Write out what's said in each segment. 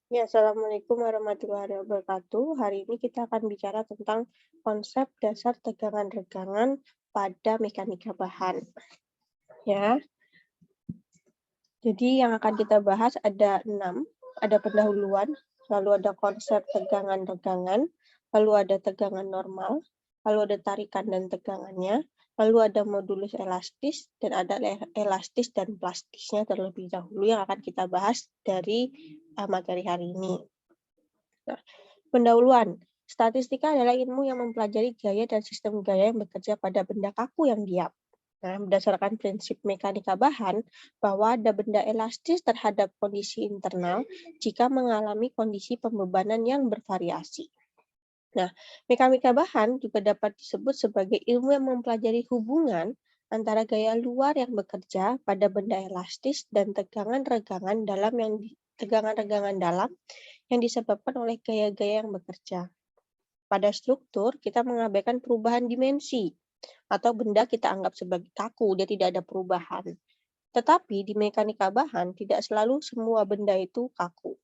Ya, Assalamualaikum warahmatullahi wabarakatuh. Hari ini kita akan bicara tentang konsep dasar tegangan regangan pada mekanika bahan. Ya, jadi yang akan kita bahas ada 6, ada pendahuluan, lalu ada konsep tegangan regangan, lalu ada tegangan normal, lalu ada tarikan dan tegangannya, lalu ada modulus elastis, dan ada elastis dan plastisnya terlebih dahulu yang akan kita bahas dari materi hari ini. Nah, pendahuluan. Statistika adalah ilmu yang mempelajari gaya dan sistem gaya yang bekerja pada benda kaku yang diam. Nah, berdasarkan prinsip mekanika bahan, bahwa ada benda elastis terhadap kondisi internal jika mengalami kondisi pembebanan yang bervariasi. Nah, mekanika bahan juga dapat disebut sebagai ilmu yang mempelajari hubungan antara gaya luar yang bekerja pada benda elastis dan tegangan-regangan dalam yang disebabkan oleh gaya-gaya yang bekerja. Pada struktur, kita mengabaikan perubahan dimensi, atau benda kita anggap sebagai kaku, dia tidak ada perubahan. Tetapi di mekanika bahan, tidak selalu semua benda itu kaku.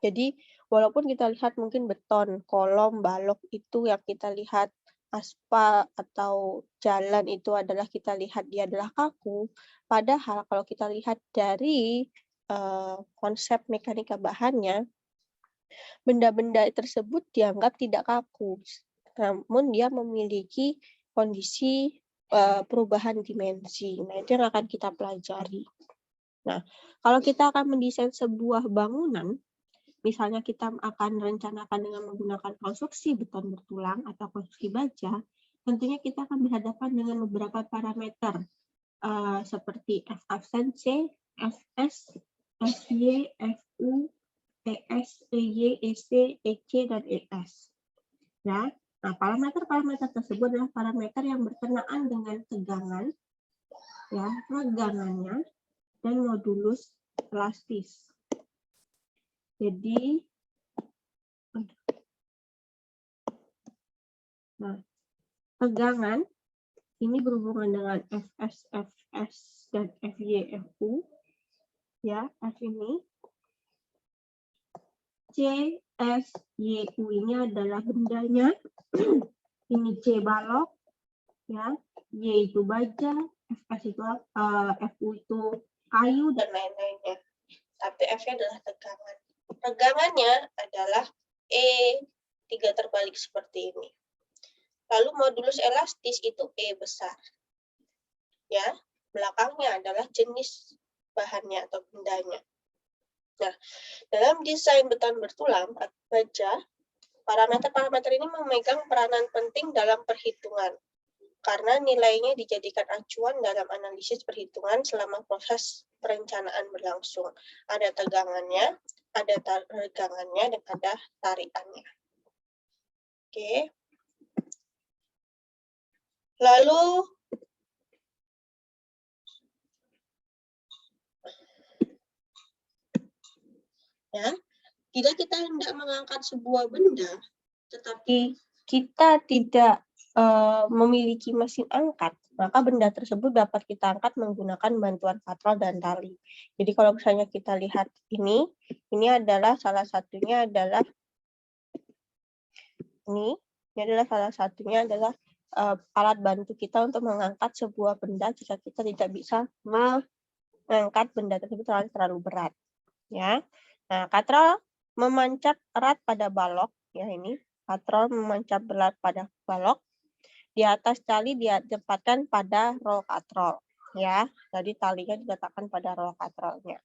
Jadi, walaupun kita lihat mungkin beton, kolom, balok itu yang kita lihat aspal atau jalan itu adalah kita lihat dia adalah kaku, padahal kalau kita lihat dari konsep mekanika bahannya, benda-benda tersebut dianggap tidak kaku, namun dia memiliki kondisi perubahan dimensi. Nah, itu yang akan kita pelajari. Nah, kalau kita akan mendesain sebuah bangunan, misalnya kita akan rencanakan dengan menggunakan konstruksi beton bertulang atau konstruksi baja, tentunya kita akan berhadapan dengan beberapa parameter seperti F absensi, Fs, Fy, Fu, ES, EY, EC, EC, dan ES. Ya. Nah, parameter-parameter tersebut adalah parameter yang berkenaan dengan tegangan, ya, regangannya, dan modulus elastis. Jadi, nah, tegangan ini berhubungan dengan Fs, Fs, dan Fy, Fu. Ya, F ini. C, S, Y, U ini adalah bendanya. Ini C balok, ya, Y itu baja, Fs itu Fu itu kayu dan lain-lainnya. Tapi F-nya adalah tegangan. Tegangannya adalah E 3 terbalik seperti ini. Lalu modulus elastis itu E besar. Ya, belakangnya adalah jenis bahannya atau bendanya. Nah, dalam desain beton bertulang baja, parameter-parameter ini memegang peranan penting dalam perhitungan, karena nilainya dijadikan acuan dalam analisis perhitungan selama proses perencanaan berlangsung. Ada tegangannya, ada regangannya, dan ada tarikannya. Oke. Lalu, ya, jika kita hendak mengangkat sebuah benda, tetapi kita tidak memiliki mesin angkat, maka benda tersebut dapat kita angkat menggunakan bantuan katrol dan tali. Jadi kalau misalnya kita lihat ini adalah salah satunya adalah ini adalah salah satunya adalah alat bantu kita untuk mengangkat sebuah benda jika kita tidak bisa mengangkat benda tersebut terlalu berat. Ya, nah katrol memancat erat pada balok, ya ini katrol memancat berat pada balok. Di atas tali ditempatkan pada roll katrol, ya. Jadi talinya diletakkan pada roll katrolnya.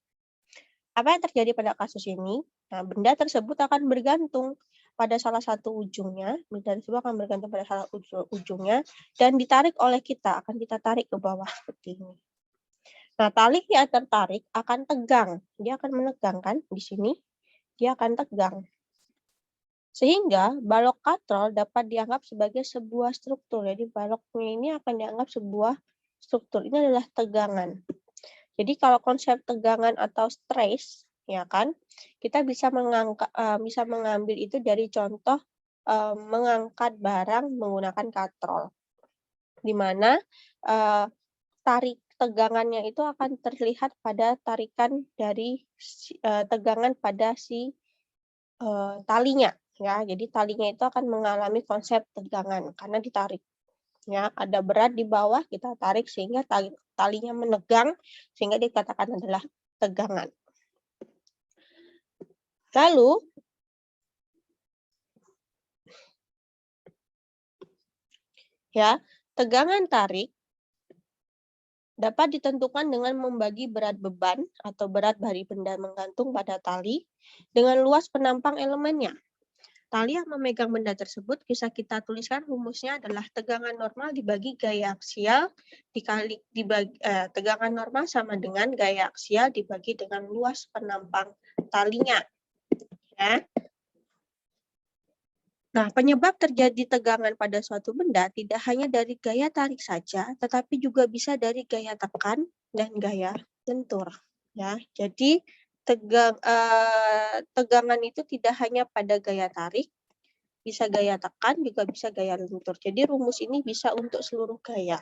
Apa yang terjadi pada kasus ini? Nah, benda tersebut akan bergantung pada salah satu ujungnya, benda tersebut akan bergantung pada salah ujungnya, dan ditarik oleh kita, akan kita tarik ke bawah seperti ini. Nah, tali yang tertarik akan tegang, dia akan menegang kan di sini, dia akan tegang. Sehingga balok katrol dapat dianggap sebagai sebuah struktur. Jadi baloknya ini akan dianggap sebuah struktur. Ini adalah tegangan. Jadi kalau konsep tegangan atau stress, ya kan, kita bisa mengambil itu dari contoh mengangkat barang menggunakan katrol, di mana tarik tegangannya itu akan terlihat pada tarikan dari tegangan pada si talinya, ya. Jadi talinya itu akan mengalami konsep tegangan karena ditarik. Ya, ada berat di bawah, kita tarik sehingga talinya menegang, sehingga dikatakan adalah tegangan. Lalu, ya, tegangan tarik dapat ditentukan dengan membagi berat beban atau berat dari benda menggantung pada tali dengan luas penampang elemennya. Tali yang memegang benda tersebut bisa kita tuliskan rumusnya adalah tegangan normal dibagi gaya aksial tegangan normal sama dengan gaya aksial dibagi dengan luas penampang talinya. Ya. Nah, penyebab terjadi tegangan pada suatu benda tidak hanya dari gaya tarik saja, tetapi juga bisa dari gaya tekan dan gaya lentur. Ya, jadi tegangan itu tidak hanya pada gaya tarik, bisa gaya tekan, juga bisa gaya lentur. Jadi rumus ini bisa untuk seluruh gaya.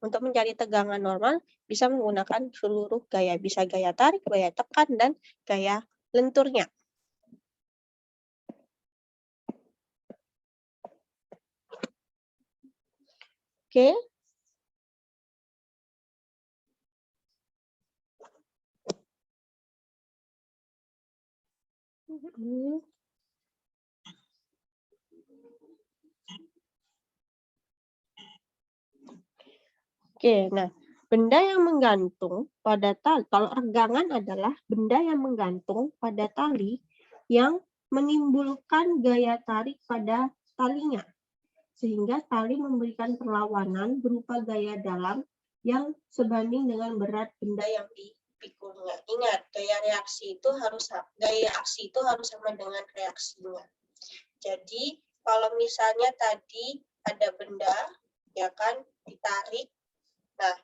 Untuk mencari tegangan normal, bisa menggunakan seluruh gaya. Bisa gaya tarik, gaya tekan, dan gaya lenturnya. Oke. Oke, nah benda yang menggantung pada tali, kalau regangan adalah benda yang menggantung pada tali yang menimbulkan gaya tarik pada talinya, sehingga tali memberikan perlawanan berupa gaya dalam yang sebanding dengan berat benda yang dipikulnya. Ingat, gaya aksi itu harus sama dengan reaksinya. Jadi kalau misalnya tadi ada benda, ya kan, ditarik. Nah,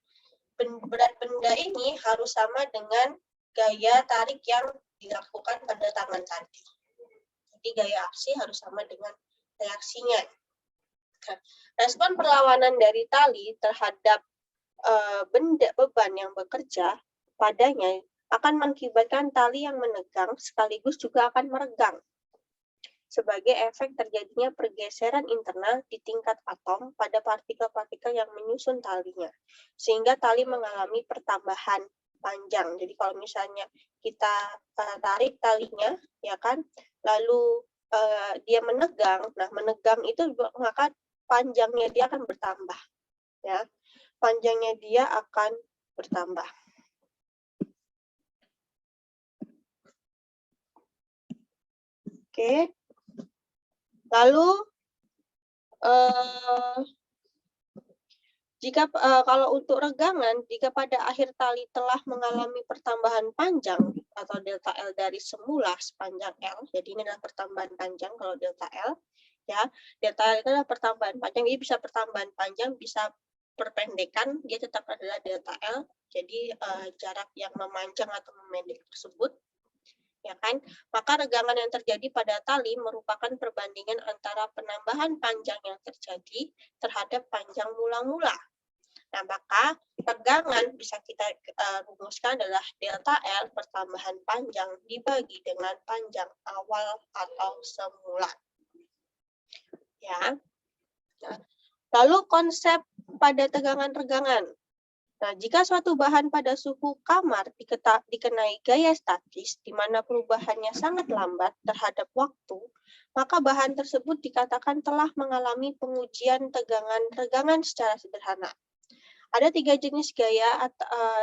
berat benda ini harus sama dengan gaya tarik yang dilakukan pada tangan tadi. Jadi gaya aksi harus sama dengan reaksinya. Nah, respon perlawanan dari tali terhadap beban yang bekerja padanya akan mengakibatkan tali yang menegang sekaligus juga akan meregang. Sebagai efek terjadinya pergeseran internal di tingkat atom pada partikel-partikel yang menyusun talinya, sehingga tali mengalami pertambahan panjang. Jadi kalau misalnya kita tarik talinya, ya kan, lalu dia menegang, nah menegang itu maka panjangnya dia akan bertambah, ya, panjangnya dia akan bertambah. Oke. Lalu jika kalau untuk regangan, jika pada akhir tali telah mengalami pertambahan panjang atau delta L dari semula sepanjang L, jadi ini adalah pertambahan panjang kalau delta L, ya. Delta L itu adalah pertambahan panjang, ini bisa pertambahan panjang, bisa perpendekan, dia tetap adalah delta L. Jadi jarak yang memanjang atau memendek tersebut, ya kan, maka regangan yang terjadi pada tali merupakan perbandingan antara penambahan panjang yang terjadi terhadap panjang mula-mula. Nah, maka tegangan bisa kita rumuskan adalah delta L pertambahan panjang dibagi dengan panjang awal atau semula. Ya. Nah, lalu konsep pada tegangan-regangan. Nah, jika suatu bahan pada suhu kamar dikenai gaya statis, di mana perubahannya sangat lambat terhadap waktu, maka bahan tersebut dikatakan telah mengalami pengujian tegangan-regangan secara sederhana. Ada 3 jenis gaya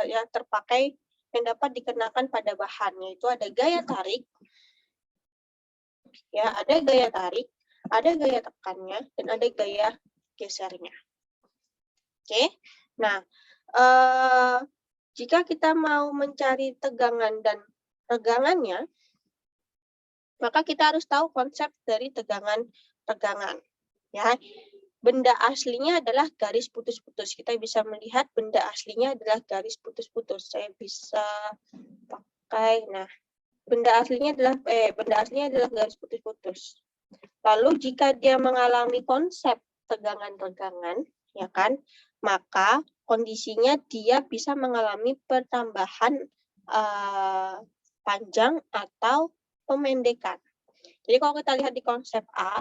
yang terpakai yang dapat dikenakan pada bahan, yaitu ada gaya tarik, ya, ada gaya tarik, ada gaya tekannya, dan ada gaya gesernya. Oke, nah, jika kita mau mencari tegangan dan regangannya, maka kita harus tahu konsep dari tegangan-regangan. Ya, benda aslinya adalah garis putus-putus. Kita bisa melihat benda aslinya adalah garis putus-putus. Saya bisa pakai, nah, benda aslinya adalah garis putus-putus. Lalu jika dia mengalami konsep tegangan-regangan, ya kan, maka kondisinya dia bisa mengalami pertambahan panjang atau pemendekan. Jadi kalau kita lihat di konsep A,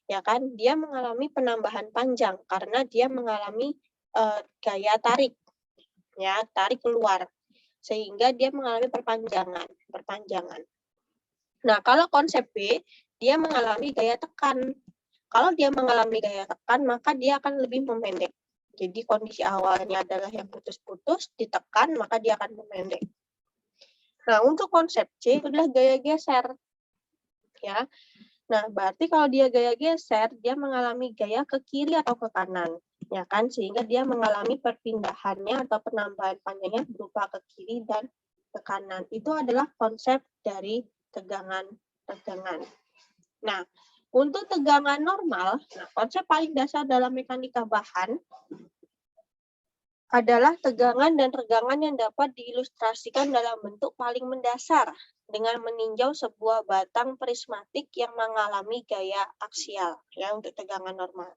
ya kan, dia mengalami penambahan panjang karena dia mengalami gaya tarik, ya, tarik keluar, sehingga dia mengalami perpanjangan. Nah, kalau konsep B, dia mengalami gaya tekan. Kalau dia mengalami gaya tekan, maka dia akan lebih memendek. Jadi kondisi awalnya adalah yang putus-putus, ditekan, maka dia akan memendek. Nah, untuk konsep C adalah gaya geser. Ya. Nah, berarti kalau dia gaya geser, dia mengalami gaya ke kiri atau ke kanan. Ya kan? Sehingga dia mengalami perpindahannya atau penambahan panjangnya berupa ke kiri dan ke kanan. Itu adalah konsep dari tegangan-tegangan. Nah, untuk tegangan normal, konsep paling dasar dalam mekanika bahan adalah tegangan dan regangan yang dapat diilustrasikan dalam bentuk paling mendasar dengan meninjau sebuah batang prismatik yang mengalami gaya aksial, ya, untuk tegangan normal.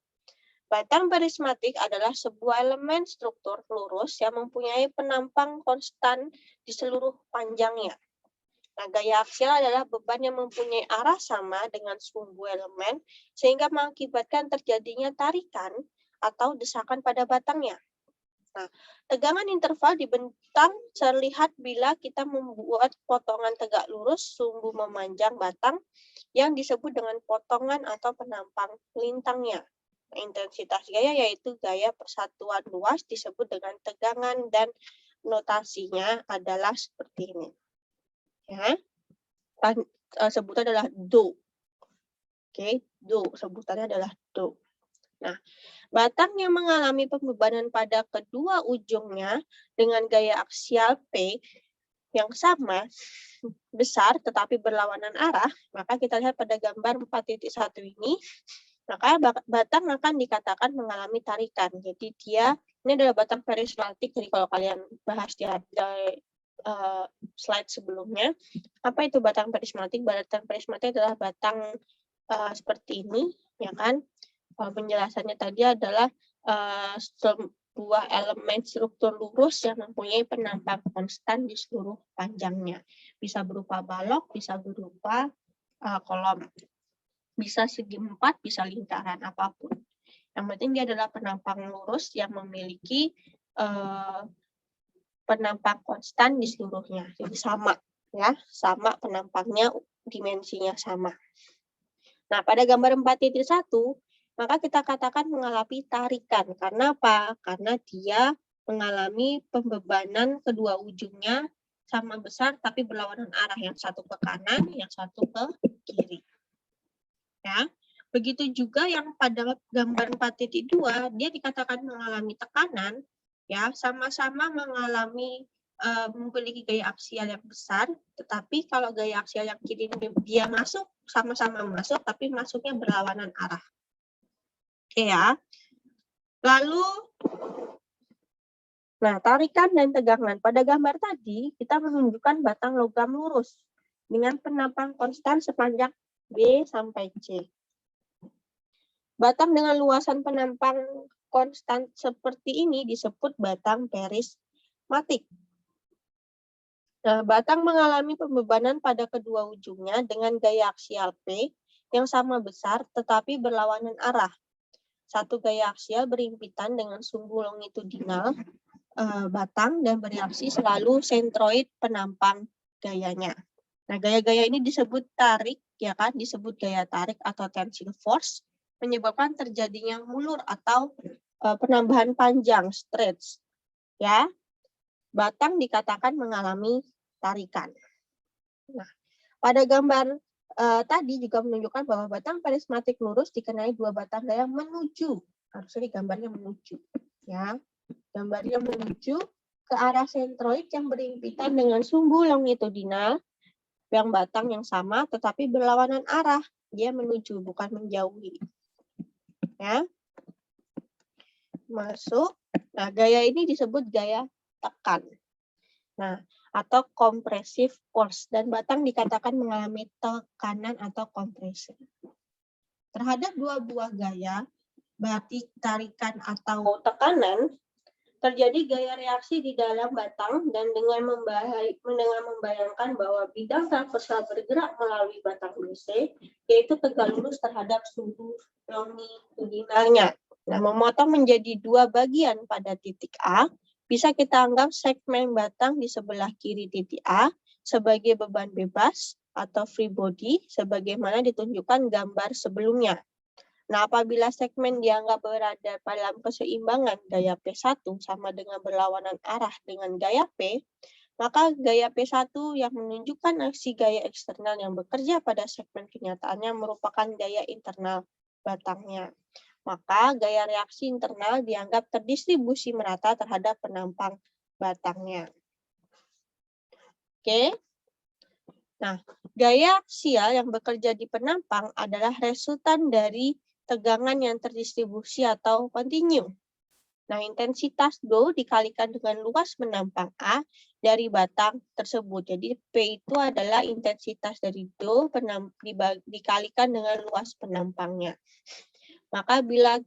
Batang prismatik adalah sebuah elemen struktur lurus yang mempunyai penampang konstan di seluruh panjangnya. Nah, gaya aksial adalah beban yang mempunyai arah sama dengan sumbu elemen sehingga mengakibatkan terjadinya tarikan atau desakan pada batangnya. Nah, tegangan interval dibentang terlihat bila kita membuat potongan tegak lurus sumbu memanjang batang yang disebut dengan potongan atau penampang lintangnya. Nah, intensitas gaya yaitu gaya persatuan luas disebut dengan tegangan dan notasinya adalah seperti ini. Ya, sebutannya adalah do. Oke, do, sebutannya adalah do. Nah, batang yang mengalami pembebanan pada kedua ujungnya dengan gaya aksial P yang sama, besar tetapi berlawanan arah, maka kita lihat pada gambar 4.1 ini, maka batang akan dikatakan mengalami tarikan. Jadi ini adalah batang perismatik, jadi kalau kalian bahas di slide sebelumnya, apa itu batang perismatik? Batang perismatik adalah batang seperti ini, ya kan? Penjelasannya tadi adalah sebuah elemen struktur lurus yang mempunyai penampang konstan di seluruh panjangnya. Bisa berupa balok, bisa berupa kolom. Bisa segi empat, bisa lingkaran, apapun. Yang penting dia adalah penampang lurus yang memiliki penampang konstan di seluruhnya. Jadi sama, ya, sama penampangnya, dimensinya sama. Nah, pada gambar 4.1, maka kita katakan mengalami tarikan. Karena apa? Karena dia mengalami pembebanan kedua ujungnya sama besar tapi berlawanan arah. Yang satu ke kanan, yang satu ke kiri. Ya. Begitu juga yang pada gambar 4.2, dia dikatakan mengalami tekanan, ya, sama-sama mengalami memiliki gaya aksial yang besar, tetapi kalau gaya aksial yang kiri dia masuk, sama-sama masuk, tapi masuknya berlawanan arah. Oke ya. Lalu, nah, tarikan dan tegangan. Pada gambar tadi, kita menunjukkan batang logam lurus dengan penampang konstan sepanjang B sampai C. Batang dengan luasan penampang konstan seperti ini disebut batang perismatik. Nah, batang mengalami pembebanan pada kedua ujungnya dengan gaya aksial P yang sama besar tetapi berlawanan arah. Satu gaya aksial berimpitan dengan sumbu longitudinal batang dan bereaksi selalu sentroid penampang gayanya. Nah, gaya-gaya ini disebut tarik, ya kan? Disebut gaya tarik atau tensile force, menyebabkan terjadinya mulur atau penambahan panjang, stretch. Ya, batang dikatakan mengalami tarikan. Nah, pada gambar tadi juga menunjukkan bahwa batang perismatik lurus dikenai dua batang gaya menuju. Harusnya gambarnya menuju. Ya, gambarnya menuju ke arah sentroid yang berimpitan dengan sumbu longitudinal yang batang yang sama tetapi berlawanan arah. Dia menuju, bukan menjauhi. Ya. Masuk. Nah, gaya ini disebut gaya tekan. Nah, atau compressive force, dan batang dikatakan mengalami tekanan atau kompresi. Terhadap dua buah gaya, berarti tarikan atau tekanan, Terjadi gaya reaksi di dalam batang dan dengan membayangkan bahwa bidang transversal bergerak melalui batang BC, yaitu tegak lurus terhadap suhu longitudinalnya. Nah, memotong menjadi dua bagian pada titik A, bisa kita anggap segmen batang di sebelah kiri titik A sebagai beban bebas atau free body, sebagaimana ditunjukkan gambar sebelumnya. Nah, apabila segmen dianggap berada dalam keseimbangan gaya P1 sama dengan berlawanan arah dengan gaya P, maka gaya P1 yang menunjukkan aksi gaya eksternal yang bekerja pada segmen kenyataannya merupakan gaya internal batangnya. Maka gaya reaksi internal dianggap terdistribusi merata terhadap penampang batangnya. Oke. Nah, gaya aksial yang bekerja di penampang adalah resultan dari tegangan yang terdistribusi atau kontinu. Nah, intensitas Do dikalikan dengan luas penampang A dari batang tersebut. Jadi, P itu adalah intensitas dari Do dikalikan dengan luas penampangnya. Maka bila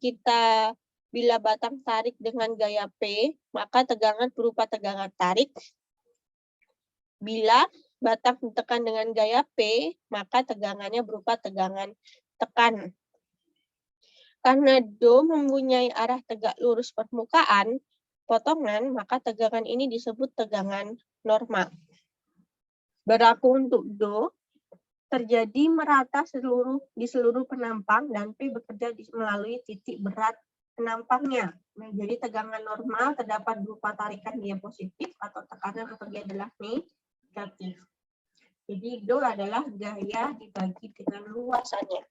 batang tarik dengan gaya P, maka tegangan berupa tegangan tarik. Bila batang ditekan dengan gaya P, maka tegangannya berupa tegangan tekan. Karena Do mempunyai arah tegak lurus permukaan potongan, maka tegangan ini disebut tegangan normal. Berlaku untuk Do, terjadi merata di seluruh penampang dan P bekerja melalui titik berat penampangnya. Nah, jadi tegangan normal terdapat berupa tarikan dia positif atau tekanan atau dia adalah negatif. Jadi Do adalah gaya dibagi dengan luasannya.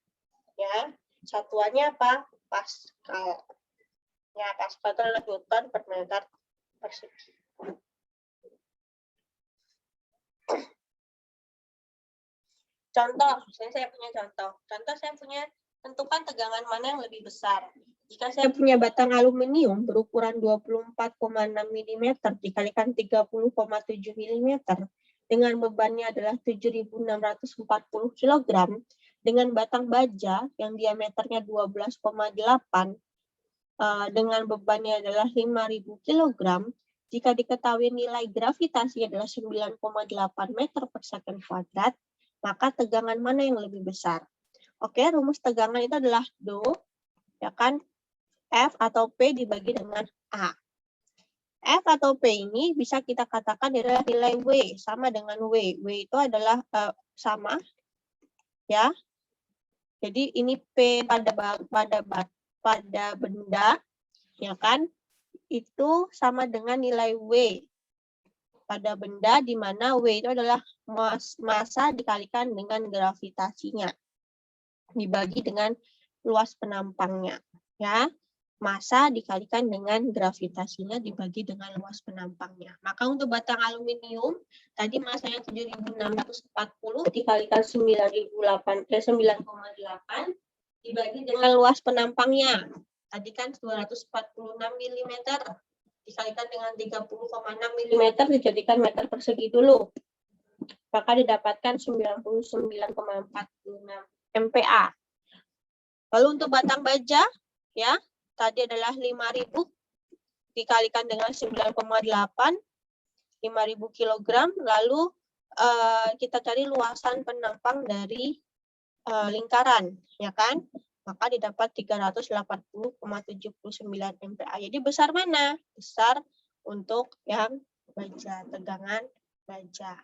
Ya. Satuannya apa? Pascal. Ya, Pascal itu adalah Newton per meter persegi. Contoh, saya punya contoh. Saya punya tentukan tegangan mana yang lebih besar. Jika saya punya batang aluminium berukuran 24,6 mm dikalikan 30,7 mm dengan bebannya adalah 7.640 kg, dengan batang baja yang diameternya 12,8 dengan bebannya adalah 5.000 kg, jika diketahui nilai gravitasi adalah 9,8 meter per second kuadrat, maka tegangan mana yang lebih besar? Oke, rumus tegangan itu adalah Do, ya kan? F atau P dibagi dengan A. F atau P ini bisa kita katakan adalah nilai W sama dengan W. W itu adalah sama, ya. Jadi ini P pada benda, ya kan? Itu sama dengan nilai W pada benda, di mana W itu adalah massa dikalikan dengan gravitasinya dibagi dengan luas penampangnya, ya. Massa dikalikan dengan gravitasinya dibagi dengan luas penampangnya. Maka untuk batang aluminium tadi massanya 7.640 dikalikan 9,8 dibagi dengan luas penampangnya. Tadi kan 246 mm dikalikan dengan 30,6 mm dijadikan meter persegi dulu. Maka didapatkan 99,46 MPa. Lalu untuk batang baja, ya, tadi adalah 5.000 dikalikan dengan 9,8, 5.000 kg. Lalu kita cari luasan penampang dari lingkaran, ya kan? Maka didapat 380,79 MPa. Jadi besar mana? Besar untuk yang baja, tegangan baja.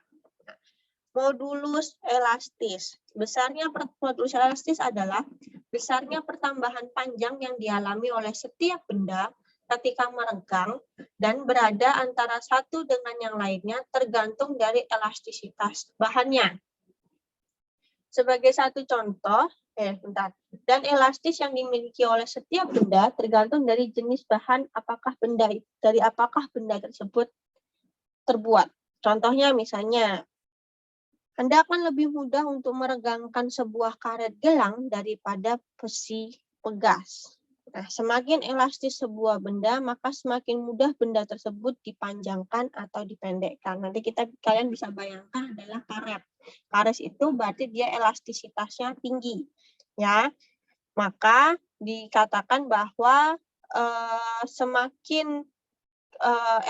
Modulus elastis. Besarnya modulus elastis adalah besarnya pertambahan panjang yang dialami oleh setiap benda ketika meregang dan berada antara satu dengan yang lainnya tergantung dari elastisitas bahannya. Sebagai satu contoh, dan elastis yang dimiliki oleh setiap benda tergantung dari jenis bahan dari apakah benda tersebut terbuat. Contohnya misalnya, Anda akan lebih mudah untuk meregangkan sebuah karet gelang daripada besi pegas. Nah, semakin elastis sebuah benda, maka semakin mudah benda tersebut dipanjangkan atau dipendekkan. Nanti kalian bisa bayangkan adalah karet. Karet itu berarti dia elastisitasnya tinggi, ya. Maka dikatakan bahwa semakin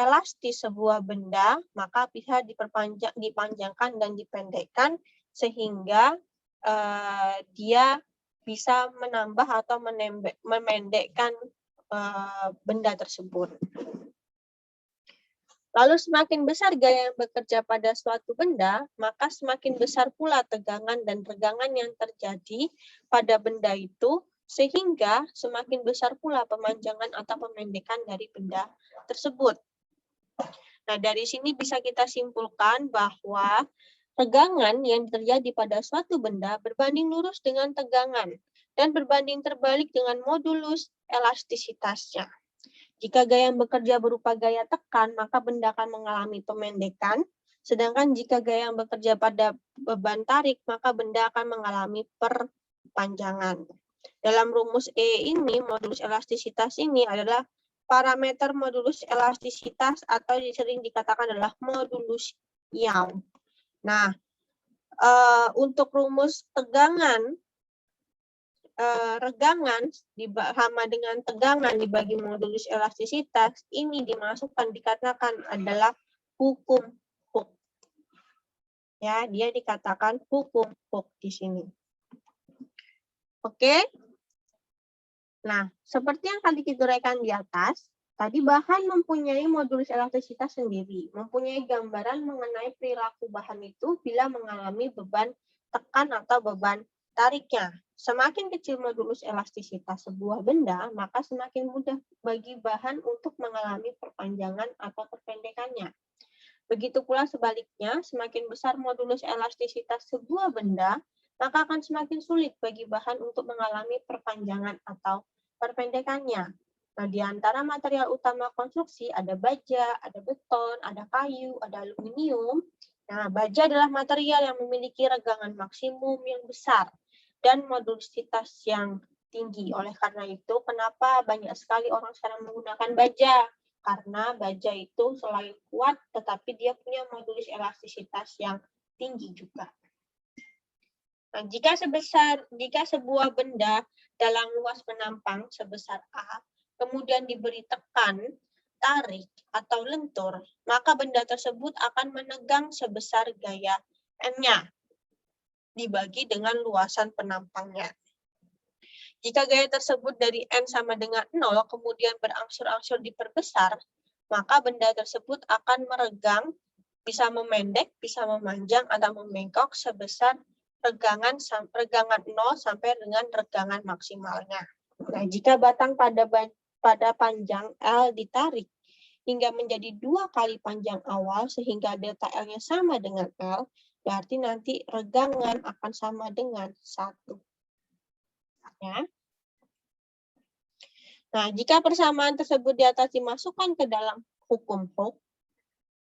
elastis sebuah benda, maka bisa dipanjangkan dan dipendekkan sehingga dia bisa menambah atau memendekkan benda tersebut. Lalu semakin besar gaya yang bekerja pada suatu benda, maka semakin besar pula tegangan dan regangan yang terjadi pada benda itu, sehingga semakin besar pula pemanjangan atau pemendekan dari benda tersebut. Nah, dari sini bisa kita simpulkan bahwa tegangan yang terjadi pada suatu benda berbanding lurus dengan tegangan dan berbanding terbalik dengan modulus elastisitasnya. Jika gaya yang bekerja berupa gaya tekan, maka benda akan mengalami pemendekan. Sedangkan jika gaya yang bekerja pada beban tarik, maka benda akan mengalami perpanjangan. Dalam rumus E ini, modulus elastisitas ini adalah parameter modulus elastisitas atau sering dikatakan adalah modulus Young. Nah, untuk rumus tegangan, regangan sama dengan tegangan dibagi modulus elastisitas ini dikatakan adalah hukum Hooke. Ya, dia dikatakan hukum Hooke di sini. Oke. Nah, seperti yang tadi kita uraikan di atas, tadi bahan mempunyai modulus elastisitas sendiri, mempunyai gambaran mengenai perilaku bahan itu bila mengalami beban tekan atau beban tariknya. Semakin kecil modulus elastisitas sebuah benda, maka semakin mudah bagi bahan untuk mengalami perpanjangan atau perpendekannya. Begitu pula sebaliknya, semakin besar modulus elastisitas sebuah benda, maka akan semakin sulit bagi bahan untuk mengalami perpanjangan atau perpendekannya. Nah, di antara material utama konstruksi ada baja, ada beton, ada kayu, ada aluminium. Nah, baja adalah material yang memiliki regangan maksimum yang besar dan modulusitas yang tinggi. Oleh karena itu, kenapa banyak sekali orang sekarang menggunakan baja? Karena baja itu selain kuat, tetapi dia punya modulus elastisitas yang tinggi juga. Nah, jika sebuah benda dalam luas penampang sebesar A, kemudian diberi tekan, tarik, atau lentur, maka benda tersebut akan menegang sebesar gaya N-nya, dibagi dengan luasan penampangnya. Jika gaya tersebut dari N sama dengan 0, kemudian berangsur-angsur diperbesar, maka benda tersebut akan meregang, bisa memendek, bisa memanjang, atau membengkok sebesar regangan 0 sampai dengan regangan maksimalnya. Nah, jika batang pada panjang L ditarik hingga menjadi 2 kali panjang awal sehingga delta L-nya sama dengan L, berarti nanti regangan akan sama dengan 1. Ya. Nah, jika persamaan tersebut di atas dimasukkan ke dalam hukum Hooke,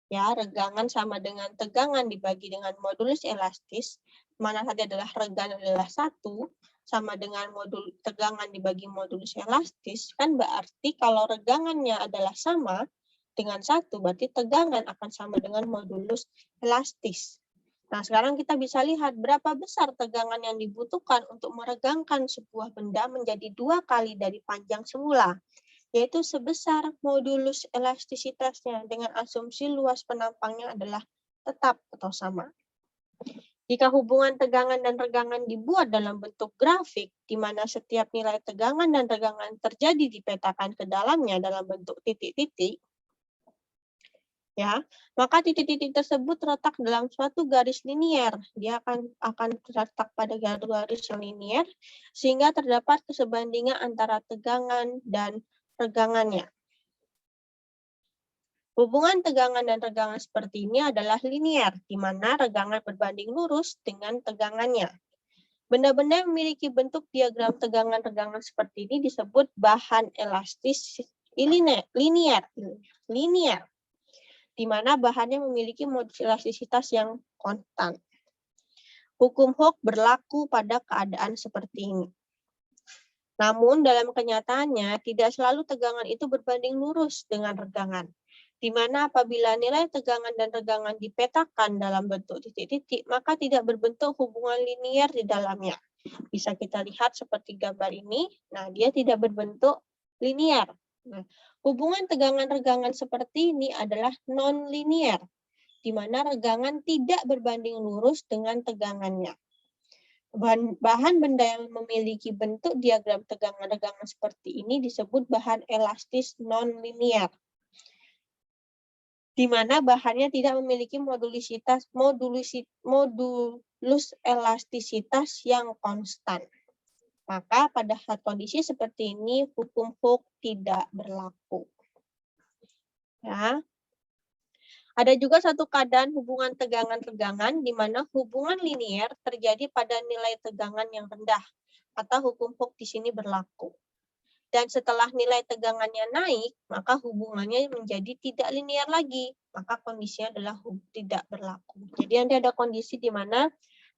ya, regangan sama dengan tegangan dibagi dengan modulus elastis, mana tadi adalah regangan adalah 1, sama dengan tegangan dibagi modulus elastis, kan berarti kalau regangannya adalah sama dengan 1, berarti tegangan akan sama dengan modulus elastis. Nah, sekarang kita bisa lihat berapa besar tegangan yang dibutuhkan untuk meregangkan sebuah benda menjadi 2 kali dari panjang semula, yaitu sebesar modulus elastisitasnya dengan asumsi luas penampangnya adalah tetap atau sama. Jika hubungan tegangan dan regangan dibuat dalam bentuk grafik, di mana setiap nilai tegangan dan regangan terjadi dipetakan ke dalamnya dalam bentuk titik-titik, ya, maka titik-titik tersebut terletak dalam suatu garis linier. Dia akan terletak pada garis yang linier, sehingga terdapat kesebandingan antara tegangan dan regangannya. Hubungan tegangan dan regangan seperti ini adalah linier, di mana regangan berbanding lurus dengan tegangannya. Benda-benda yang memiliki bentuk diagram tegangan-regangan seperti ini disebut bahan elastis linier, di mana bahannya memiliki modulus elastisitas yang konstan. Hukum Hooke berlaku pada keadaan seperti ini. Namun dalam kenyataannya tidak selalu tegangan itu berbanding lurus dengan regangan, di mana apabila nilai tegangan dan regangan dipetakan dalam bentuk titik-titik, maka tidak berbentuk hubungan linier di dalamnya. Bisa kita lihat seperti gambar ini, nah dia tidak berbentuk linier. Nah, Hubungan tegangan-regangan seperti ini adalah non-linear, di mana regangan tidak berbanding lurus dengan tegangannya. Bahan benda yang memiliki bentuk diagram tegangan-regangan seperti ini disebut bahan elastis non-linear, di mana bahannya tidak memiliki modulus elastisitas yang konstan. Maka pada saat kondisi seperti ini, hukum Hooke tidak berlaku. Ya. Ada juga satu keadaan hubungan tegangan-regangan di mana hubungan linier terjadi pada nilai tegangan yang rendah, atau hukum Hooke di sini berlaku. Dan setelah nilai tegangannya naik, maka hubungannya menjadi tidak linier lagi, maka kondisinya adalah tidak berlaku. Jadi nanti ada kondisi di mana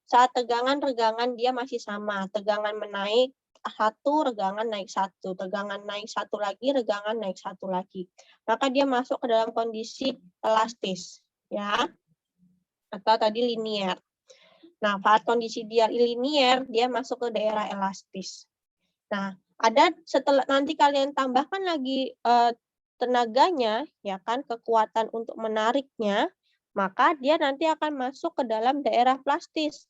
saat tegangan-regangan dia masih sama, tegangan menaik satu, regangan naik satu, tegangan naik satu lagi, regangan naik satu lagi. Maka dia masuk ke dalam kondisi elastis, ya, atau tadi linier. Nah, saat kondisi dia linier, dia masuk ke daerah elastis. Nah, ada setelah nanti kalian tambahkan lagi tenaganya, ya kan, kekuatan untuk menariknya, maka dia nanti akan masuk ke dalam daerah plastis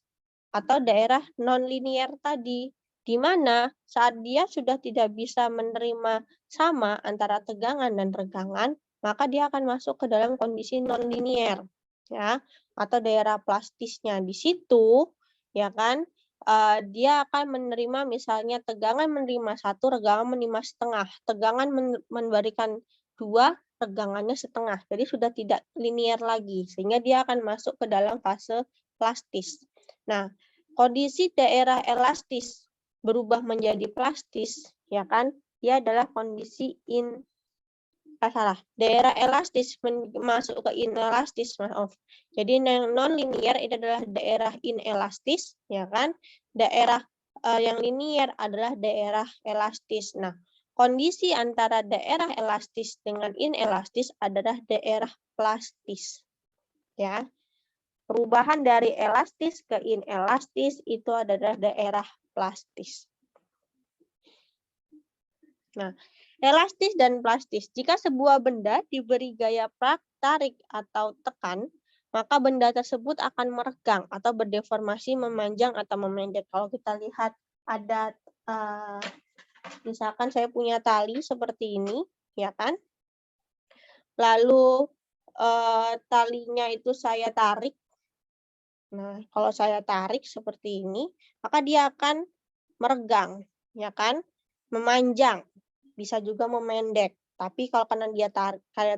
atau daerah non-linear tadi, di mana saat dia sudah tidak bisa menerima sama antara tegangan dan regangan, maka dia akan masuk ke dalam kondisi non-linear, ya, atau daerah plastisnya. Di situ, ya kan, dia akan menerima misalnya tegangan menerima satu, regangan menerima setengah, tegangan memberikan dua, regangannya setengah. Jadi sudah tidak linear lagi, sehingga dia akan masuk ke dalam fase plastis. Nah, kondisi daerah elastis berubah menjadi plastis, ya kan? Dia adalah kondisi daerah elastis masuk ke inelastis, maaf. Jadi non linear itu adalah daerah inelastis, ya kan? Daerah yang linear adalah daerah elastis. Nah, kondisi antara daerah elastis dengan inelastis adalah daerah plastis, ya. Perubahan dari elastis ke inelastis itu adalah daerah plastis. Nah, elastis dan plastis. Jika sebuah benda diberi gaya tarik atau tekan, maka benda tersebut akan meregang atau berdeformasi, memanjang atau memendek. Kalau kita lihat ada, misalkan saya punya tali seperti ini, ya kan? Lalu talinya itu saya tarik. Nah, kalau saya tarik seperti ini, maka dia akan meregang, ya kan? Memanjang, bisa juga memendek. Tapi kalau karena dia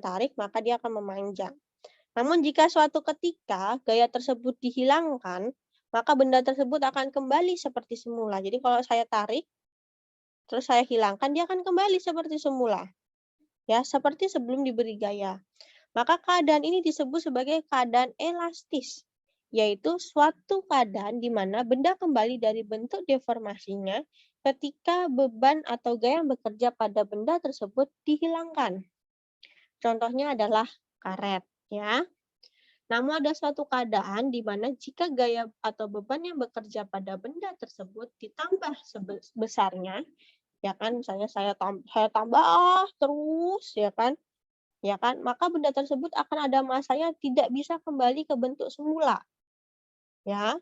tarik, maka dia akan memanjang. Namun jika suatu ketika gaya tersebut dihilangkan, maka benda tersebut akan kembali seperti semula. Jadi kalau saya tarik, terus saya hilangkan, dia akan kembali seperti semula. Ya, seperti sebelum diberi gaya. Maka keadaan ini disebut sebagai keadaan elastis, yaitu suatu keadaan di mana benda kembali dari bentuk deformasinya ketika beban atau gaya yang bekerja pada benda tersebut dihilangkan. Contohnya adalah karet, ya. Namun ada suatu keadaan di mana jika gaya atau beban yang bekerja pada benda tersebut ditambah sebesarnya, ya kan, misalnya saya tambah terus, ya kan, maka benda tersebut akan ada masanya tidak bisa kembali ke bentuk semula, ya,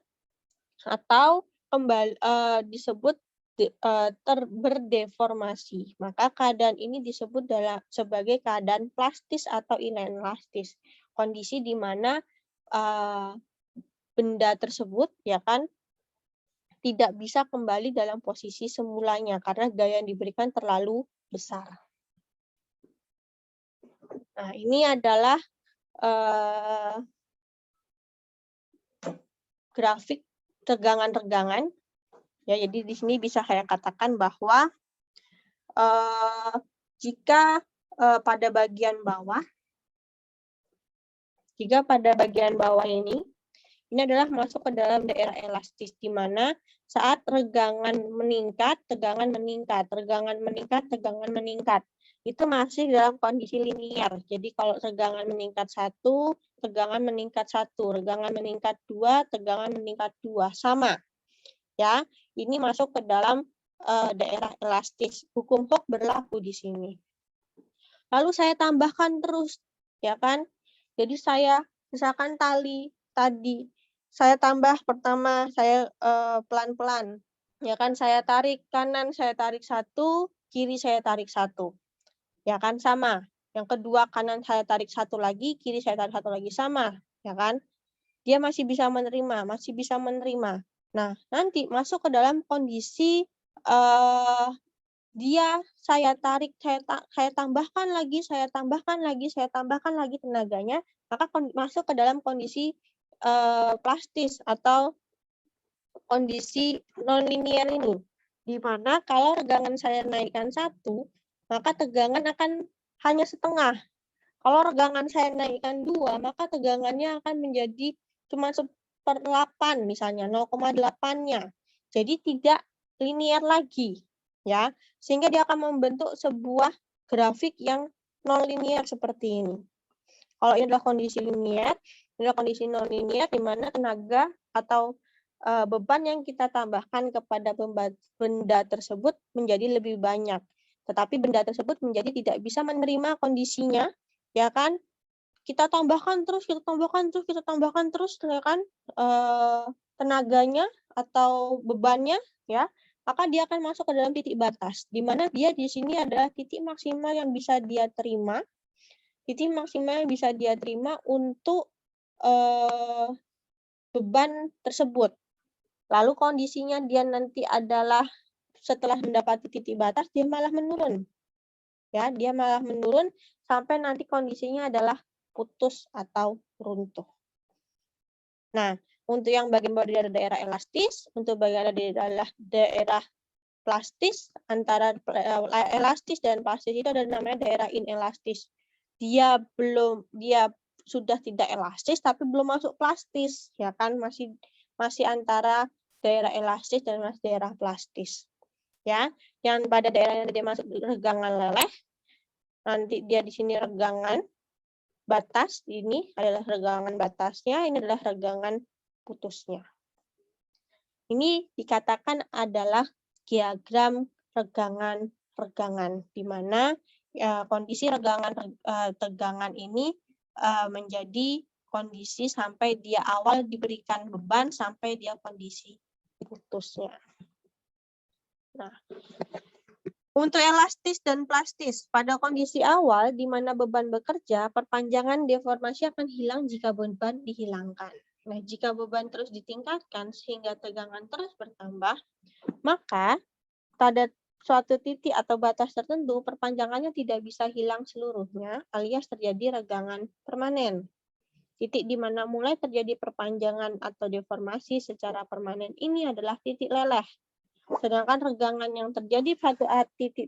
atau kembali disebut berdeformasi. Maka keadaan ini disebut sebagai keadaan plastis atau inelastis, kondisi di mana benda tersebut, ya kan, tidak bisa kembali dalam posisi semulanya karena gaya yang diberikan terlalu besar. Nah, ini adalah grafik tegangan-regangan. Ya, jadi di sini bisa saya katakan bahwa jika pada bagian bawah ini adalah masuk ke dalam daerah elastis, di mana saat regangan meningkat, tegangan meningkat, regangan meningkat, tegangan meningkat. Itu masih dalam kondisi linier. Jadi kalau regangan meningkat 1, tegangan meningkat 1, regangan meningkat 2, tegangan meningkat 2, sama. Ya, ini masuk ke dalam daerah elastis. Hukum Hooke berlaku di sini. lalu saya tambahkan terus, ya kan? Jadi saya misalkan tali tadi, saya tambah pertama saya pelan-pelan, ya kan? Saya tarik kanan, saya tarik 1, kiri saya tarik 1, ya kan? Sama. Yang kedua kanan saya tarik 1 lagi, kiri saya tarik 1 lagi, sama, ya kan? Dia masih bisa menerima, masih bisa menerima. Nah, nanti masuk ke dalam kondisi saya tarik, saya tambahkan lagi, saya tambahkan lagi, saya tambahkan lagi tenaganya, maka masuk ke dalam kondisi plastis atau kondisi non-linear ini. Di mana kalau regangan saya naikkan 1, maka tegangan akan hanya setengah. Kalau regangan saya naikkan 2, maka tegangannya akan menjadi cuma 1/8 misalnya, 0,8-nya. Jadi tidak linear lagi, ya. Sehingga dia akan membentuk sebuah grafik yang non-linear seperti ini. Kalau ini adalah kondisi linear, ini adalah kondisi non-linear di mana tenaga atau beban yang kita tambahkan kepada benda tersebut menjadi lebih banyak. Tetapi benda tersebut menjadi tidak bisa menerima kondisinya, ya kan? Kita tambahkan terus, kita tambahkan terus, kita tambahkan terus, ya kan? Tenaganya atau bebannya, ya, maka dia akan masuk ke dalam titik batas, di mana dia di sini adalah titik maksimal yang bisa dia terima, untuk beban tersebut. Lalu kondisinya dia nanti adalah setelah mendapati titik batas, dia malah menurun. Ya, dia malah menurun sampai nanti kondisinya adalah putus atau runtuh. Nah, untuk yang bagian bawah ada daerah elastis, untuk bagian adalah daerah plastis, antara elastis dan plastis itu ada namanya daerah inelastis. Dia sudah tidak elastis tapi belum masuk plastis, ya kan? Masih antara daerah elastis dan daerah plastis. Ya, yang pada daerah yang dia masuk regangan leleh, nanti dia di sini regangan batas, ini adalah regangan batasnya, ini adalah regangan putusnya. Ini dikatakan adalah diagram regangan-regangan, di mana kondisi tegangan ini menjadi kondisi sampai dia awal diberikan beban sampai dia kondisi putusnya. Nah, untuk elastis dan plastis, pada kondisi awal di mana beban bekerja, perpanjangan deformasi akan hilang jika beban dihilangkan. Nah, jika beban terus ditingkatkan sehingga tegangan terus bertambah, maka pada suatu titik atau batas tertentu, perpanjangannya tidak bisa hilang seluruhnya, alias terjadi regangan permanen. Titik di mana mulai terjadi perpanjangan atau deformasi secara permanen ini adalah titik leleh. Sedangkan regangan yang terjadi pada titik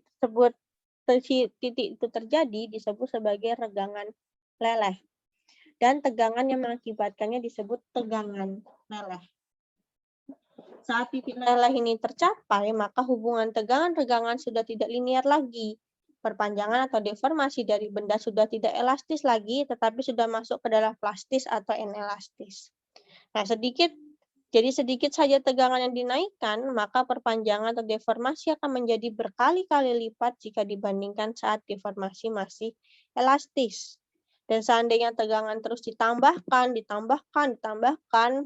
itu terjadi disebut sebagai regangan leleh. Dan tegangan yang mengakibatkannya disebut tegangan leleh. Saat titik leleh ini tercapai, maka hubungan tegangan-regangan sudah tidak linear lagi. Perpanjangan atau deformasi dari benda sudah tidak elastis lagi, tetapi sudah masuk ke dalam plastis atau inelastis. Nah, jadi sedikit saja tegangan yang dinaikkan, maka perpanjangan atau deformasi akan menjadi berkali-kali lipat jika dibandingkan saat deformasi masih elastis. Dan seandainya tegangan terus ditambahkan,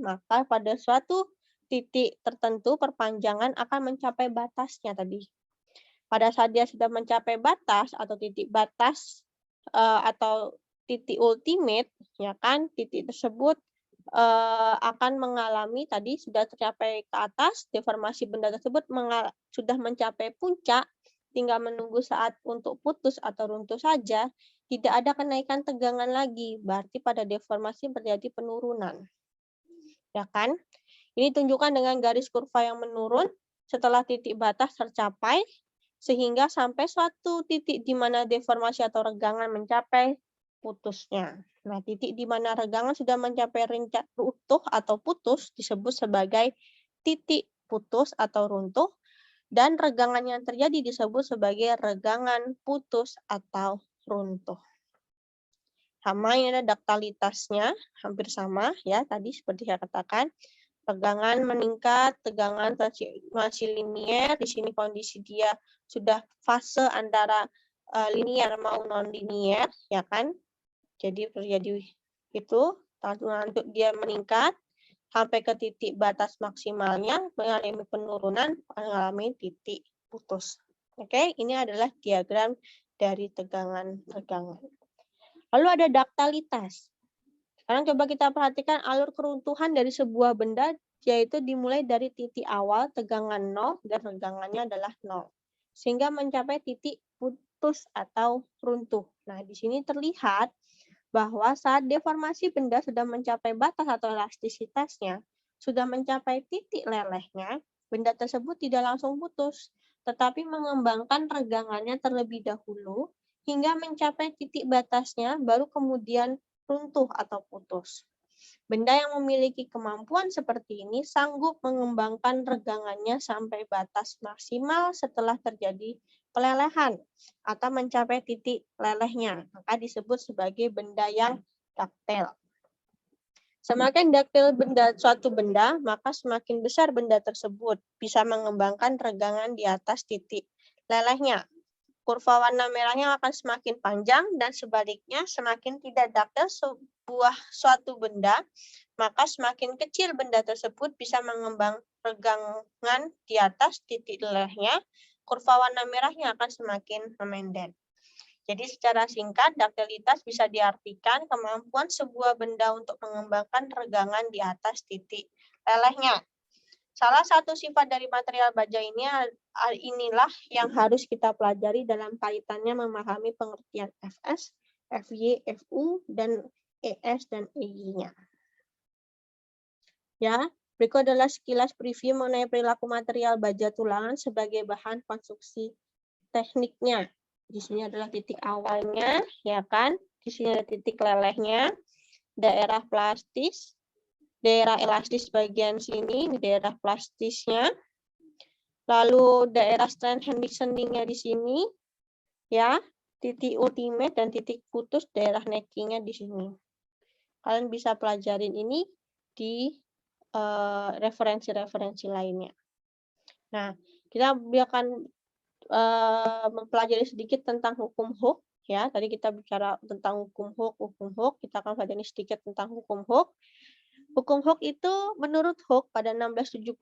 maka pada suatu titik tertentu perpanjangan akan mencapai batasnya tadi. Pada saat dia sudah mencapai batas atau titik batas atau titik ultimate, ya kan, titik tersebut akan mengalami tadi sudah tercapai ke atas, deformasi benda tersebut sudah mencapai puncak, tinggal menunggu saat untuk putus atau runtuh saja, tidak ada kenaikan tegangan lagi, berarti pada deformasi terjadi penurunan. Ya kan? Ini tunjukkan dengan garis kurva yang menurun setelah titik batas tercapai, sehingga sampai suatu titik di mana deformasi atau regangan mencapai putusnya. Nah, titik di mana regangan sudah mencapai runtuh atau putus disebut sebagai titik putus atau runtuh, dan regangan yang terjadi disebut sebagai regangan putus atau runtuh. Sama, ini ada daktalitasnya, hampir sama ya, tadi seperti saya katakan. Tegangan meningkat, tegangan masih linier, di sini kondisi dia sudah fase antara linear mau non-linear, ya kan? Jadi terjadi itu, untuk dia meningkat sampai ke titik batas maksimalnya, mengalami penurunan, mengalami titik putus. Oke, ini adalah diagram dari tegangan-tegangan. Lalu ada duktilitas. Sekarang coba kita perhatikan alur keruntuhan dari sebuah benda, yaitu dimulai dari titik awal tegangan 0 dan tegangannya adalah 0. Sehingga mencapai titik putus atau runtuh. Nah, di sini terlihat bahwa saat deformasi benda sudah mencapai batas atau elastisitasnya, sudah mencapai titik lelehnya, benda tersebut tidak langsung putus, tetapi mengembangkan regangannya terlebih dahulu hingga mencapai titik batasnya, baru kemudian runtuh atau putus. Benda yang memiliki kemampuan seperti ini sanggup mengembangkan regangannya sampai batas maksimal setelah terjadi pelelehan atau mencapai titik lelehnya, maka disebut sebagai benda yang daktil. Semakin daktil suatu benda, maka semakin besar benda tersebut bisa mengembangkan regangan di atas titik lelehnya. Kurva warna merahnya akan semakin panjang dan sebaliknya semakin tidak daktil suatu benda, maka semakin kecil benda tersebut bisa mengembang regangan di atas titik lelehnya, kurva warna merahnya akan semakin memendek. Jadi secara singkat, daktilitas bisa diartikan kemampuan sebuah benda untuk mengembangkan regangan di atas titik lelehnya. Salah satu sifat dari material baja inilah yang harus kita pelajari dalam kaitannya memahami pengertian Fs, Fy, Fu, dan Es dan Ey-nya. Ya, berikut adalah sekilas preview mengenai perilaku material baja tulangan sebagai bahan konstruksi tekniknya. Di sini adalah titik awalnya, ya kan? Di sini ada titik lelehnya, daerah plastis, daerah elastis bagian sini, daerah plastisnya. Lalu daerah strand conditioning-nya di sini, ya, titik ultimate dan titik putus daerah necking-nya di sini. Kalian bisa pelajarin ini di referensi-referensi lainnya. Nah, kita akan mempelajari sedikit tentang hukum Hooke. Ya, tadi kita bicara tentang hukum Hooke, kita akan pelajari sedikit tentang hukum Hooke. Hukum Hooke itu menurut Hooke pada 1675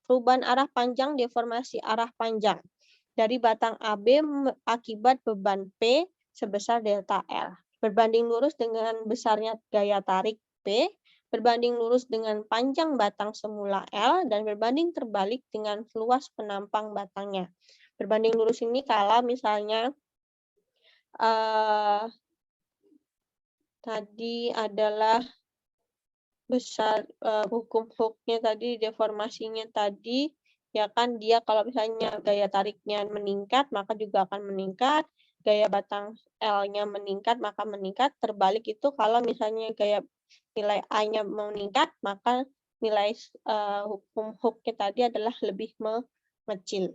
perubahan arah panjang deformasi arah panjang dari batang AB akibat beban P sebesar delta L berbanding lurus dengan besarnya gaya tarik P berbanding lurus dengan panjang batang semula L dan berbanding terbalik dengan luas penampang batangnya. Berbanding lurus ini kalau misalnya tadi adalah besar hukum Hooke-nya tadi, deformasinya tadi, ya kan dia kalau misalnya gaya tariknya meningkat, maka juga akan meningkat, gaya batang L-nya meningkat, maka meningkat, terbalik itu kalau misalnya gaya nilai A-nya meningkat, maka nilai hukum Hooke-nya tadi adalah lebih mengecil.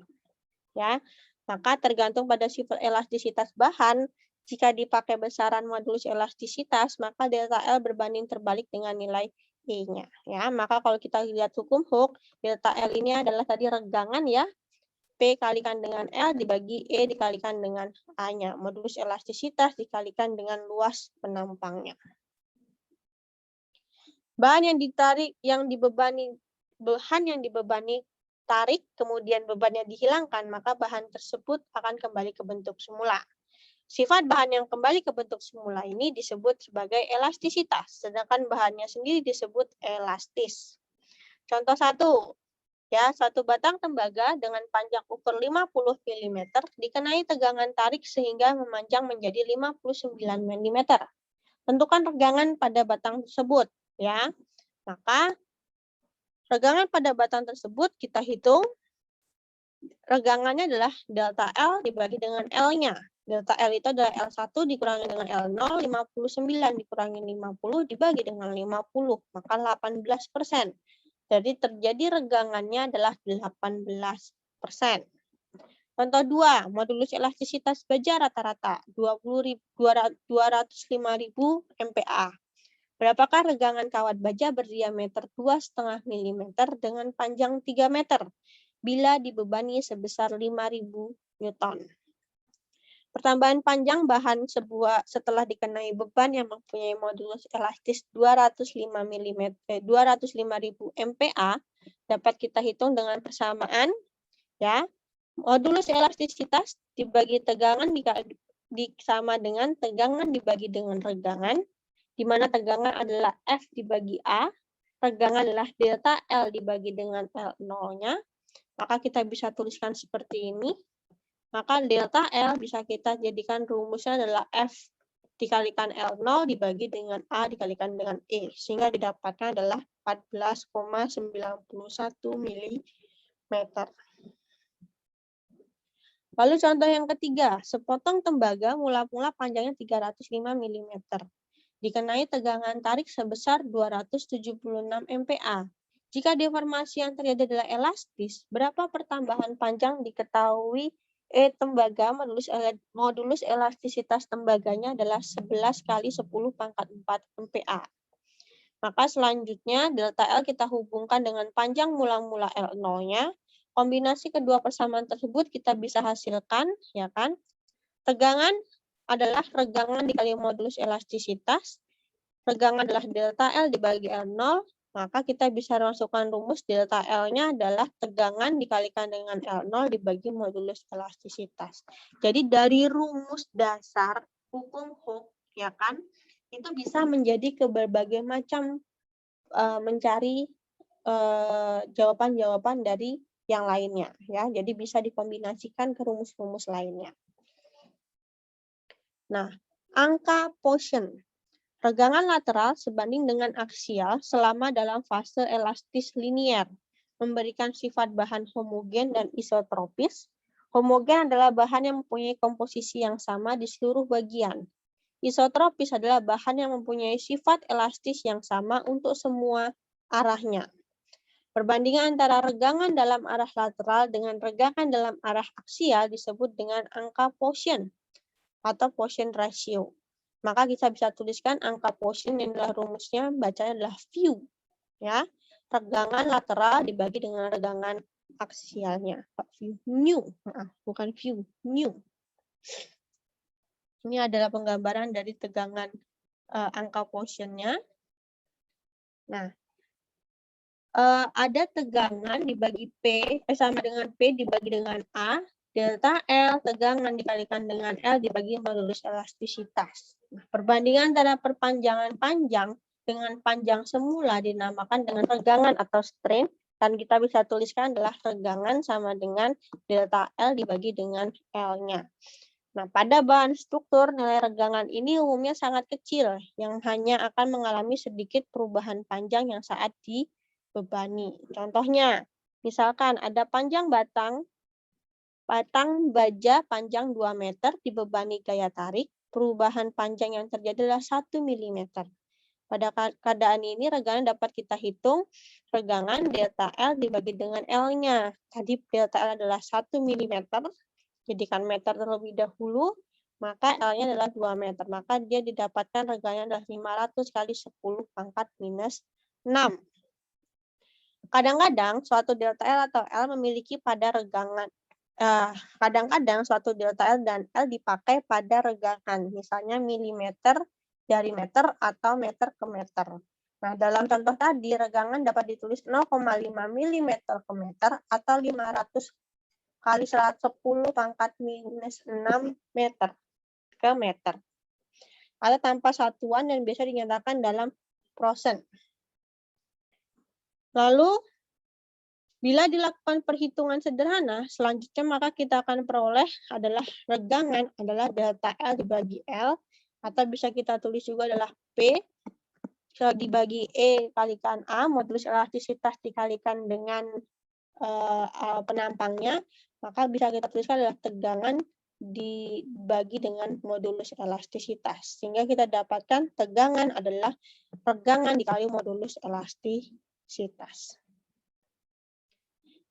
Ya, maka tergantung pada sifat elastisitas bahan. Jika dipakai besaran modulus elastisitas, maka delta L berbanding terbalik dengan nilai E-nya. Ya, maka kalau kita lihat hukum Hooke, delta L ini adalah tadi regangan ya. P kalikan dengan L dibagi E dikalikan dengan A-nya. Modulus elastisitas dikalikan dengan luas penampangnya. Bahan yang dibebani tarik, kemudian bebannya dihilangkan, maka bahan tersebut akan kembali ke bentuk semula. Sifat bahan yang kembali ke bentuk semula ini disebut sebagai elastisitas, sedangkan bahannya sendiri disebut elastis. Contoh 1, ya, satu batang tembaga dengan panjang ukur 50 mm dikenai tegangan tarik sehingga memanjang menjadi 59 mm. Tentukan regangan pada batang tersebut, ya. Maka regangan pada batang tersebut kita hitung, regangannya adalah delta L dibagi dengan L-nya. Delta L itu adalah L1 dikurangi dengan L0, 59 dikurangi 50 dibagi dengan 50, maka 18%. Jadi terjadi regangannya adalah 18%. Contoh 2, modulus elastisitas baja rata-rata 205.000 MPa. Berapakah regangan kawat baja berdiameter 2,5 mm dengan panjang 3 meter bila dibebani sebesar 5.000 Newton? Pertambahan panjang bahan setelah dikenai beban yang mempunyai modulus elastis 205.000 MPa dapat kita hitung dengan persamaan, ya. Modulus elastisitas dibagi tegangan sama dengan tegangan dibagi dengan regangan, di mana tegangan adalah F dibagi A, regangan adalah delta L dibagi dengan L0-nya, maka kita bisa tuliskan seperti ini. Maka delta L bisa kita jadikan rumusnya adalah F dikalikan L0 dibagi dengan A dikalikan dengan E. Sehingga didapatkan adalah 14,91 mm. Lalu contoh yang ketiga, sepotong tembaga mula-mula panjangnya 305 mm. Dikenai tegangan tarik sebesar 276 MPa. Jika deformasi yang terjadi adalah elastis, berapa pertambahan panjang diketahui tembaga modulus elastisitas tembaganya adalah 11 kali 10 pangkat 4 MPa. Maka selanjutnya delta L kita hubungkan dengan panjang mula-mula L0-nya. Kombinasi kedua persamaan tersebut kita bisa hasilkan, ya kan? Tegangan adalah regangan dikali modulus elastisitas. Regangan adalah delta L dibagi L0. Maka kita bisa masukkan rumus delta L-nya adalah tegangan dikalikan dengan L0 dibagi modulus elastisitas. Jadi dari rumus dasar hukum Hooke, ya kan, itu bisa menjadi ke berbagai macam mencari jawaban-jawaban dari yang lainnya, ya. Jadi bisa dikombinasikan ke rumus-rumus lainnya. Nah, angka Poisson. Regangan lateral sebanding dengan aksial selama dalam fase elastis linier, memberikan sifat bahan homogen dan isotropis. Homogen adalah bahan yang mempunyai komposisi yang sama di seluruh bagian. Isotropis adalah bahan yang mempunyai sifat elastis yang sama untuk semua arahnya. Perbandingan antara regangan dalam arah lateral dengan regangan dalam arah aksial disebut dengan angka Poisson atau Poisson ratio. Maka kita bisa tuliskan angka Poisson yang adalah rumusnya, bacanya adalah VU. Ya, regangan lateral dibagi dengan regangan aksialnya. Bukan VU, mu. Ini adalah penggambaran dari tegangan angka Poisson-nya. Nah, ada tegangan dibagi P, sama dengan P dibagi dengan A, delta L, tegangan dikalikan dengan L dibagi modulus elastisitas. Nah, perbandingan antara perpanjangan panjang dengan panjang semula dinamakan dengan regangan atau strain, dan kita bisa tuliskan adalah regangan sama dengan delta L dibagi dengan L-nya. Nah, pada bahan struktur, nilai regangan ini umumnya sangat kecil, yang hanya akan mengalami sedikit perubahan panjang yang saat dibebani. Contohnya, misalkan ada panjang batang baja panjang 2 meter dibebani gaya tarik, perubahan panjang yang terjadi adalah 1 mm. Pada keadaan ini, regangan dapat kita hitung regangan delta L dibagi dengan L-nya. Tadi delta L adalah 1 mm, jadikan meter terlebih dahulu, maka L-nya adalah 2 meter. Maka dia didapatkan regangannya adalah 500 kali 10 pangkat minus 6. Kadang-kadang suatu delta L atau L memiliki pada regangan. Kadang-kadang suatu delta L dan L dipakai pada regangan, misalnya milimeter dari meter atau meter ke meter. Nah, dalam contoh tadi, regangan dapat ditulis 0,5 mm ke meter atau 500 kali 110 pangkat minus 6 meter ke meter. Atau tanpa satuan dan biasa dinyatakan dalam persen. Lalu, bila dilakukan perhitungan sederhana, selanjutnya maka kita akan peroleh adalah regangan adalah delta L dibagi L, atau bisa kita tulis juga adalah P dibagi E kalikan A, modulus elastisitas dikalikan dengan penampangnya, maka bisa kita tuliskan adalah tegangan dibagi dengan modulus elastisitas. Sehingga kita dapatkan tegangan adalah regangan dikali modulus elastisitas.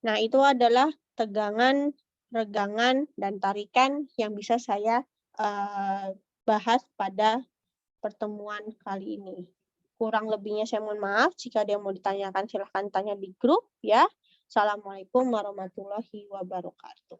Nah, itu adalah tegangan, regangan, dan tarikan yang bisa saya bahas pada pertemuan kali ini. Kurang lebihnya saya mohon maaf. Jika ada yang mau ditanyakan, silahkan tanya di grup ya. Assalamualaikum warahmatullahi wabarakatuh.